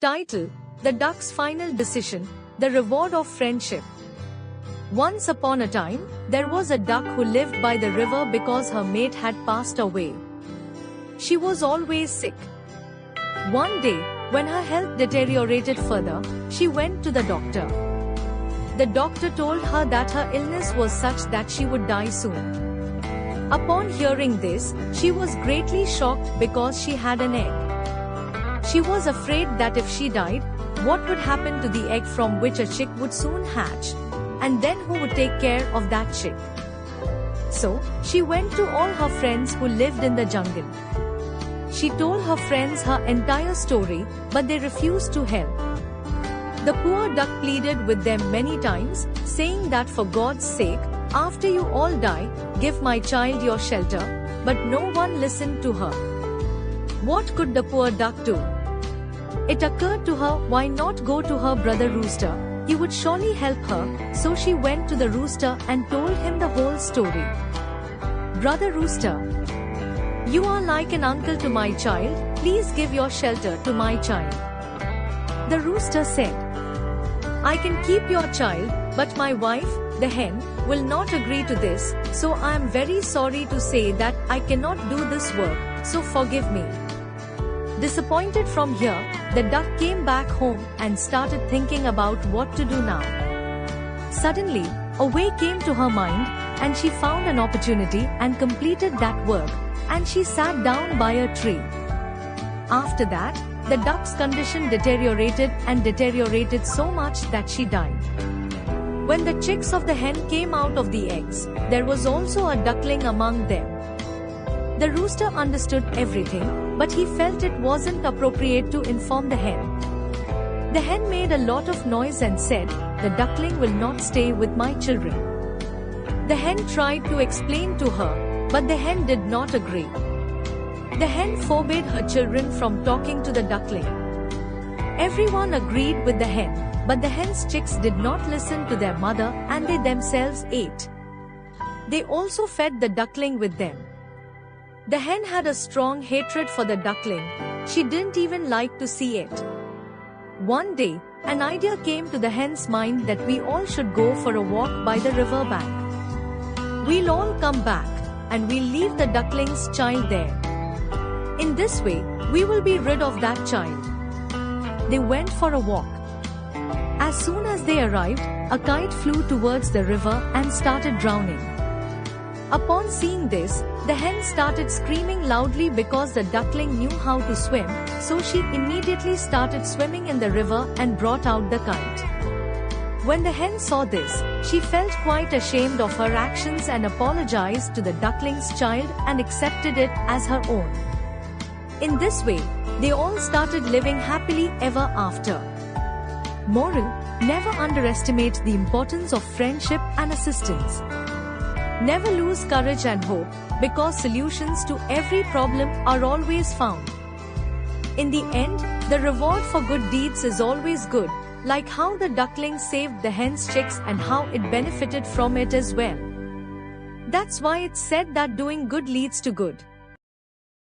Title: The Duck's Final Decision, The Reward of Friendship. Once upon a time, there was a duck who lived by the river because her mate had passed away. She was always sick. One day, when her health deteriorated further, she went to the doctor. The doctor told her that her illness was such that she would die soon. Upon hearing this, she was greatly shocked because she had an egg. She was afraid that if she died, what would happen to the egg from which a chick would soon hatch? And then who would take care of that chick? So, she went to all her friends who lived in the jungle. She told her friends her entire story, but they refused to help. The poor duck pleaded with them many times, saying that for God's sake, after you all die, give my child your shelter, but no one listened to her. What could the poor duck do? It occurred to her, why not go to her brother rooster? He would surely help her, so she went to the rooster and told him the whole story. Brother rooster, you are like an uncle to my child, please give your shelter to my child. The rooster said, I can keep your child, but my wife, the hen, will not agree to this, so I am very sorry to say that I cannot do this work, so forgive me. Disappointed from here, the duck came back home and started thinking about what to do now. Suddenly, a way came to her mind, and she found an opportunity and completed that work, and she sat down by a tree. After that, the duck's condition deteriorated so much that she died. When the chicks of the hen came out of the eggs, there was also a duckling among them. The rooster understood everything, but he felt it wasn't appropriate to inform the hen. The hen made a lot of noise and said, the duckling will not stay with my children. The hen tried to explain to her, but the hen did not agree. The hen forbade her children from talking to the duckling. Everyone agreed with the hen, but the hen's chicks did not listen to their mother and they themselves ate. They also fed the duckling with them. The hen had a strong hatred for the duckling. She didn't even like to see it. One day, an idea came to the hen's mind that we all should go for a walk by the river bank. We'll all come back, and we'll leave the duckling's child there. In this way, we will be rid of that child. They went for a walk. As soon as they arrived, a kite flew towards the river and started drowning. Upon seeing this, the hen started screaming loudly because the duckling knew how to swim, so she immediately started swimming in the river and brought out the kite. When the hen saw this, she felt quite ashamed of her actions and apologized to the duckling's child and accepted it as her own. In this way, they all started living happily ever after. Moral: never underestimate the importance of friendship and assistance. Never lose courage and hope, because solutions to every problem are always found. In the end, the reward for good deeds is always good, like how the duckling saved the hen's chicks and how it benefited from it as well. That's why it's said that doing good leads to good.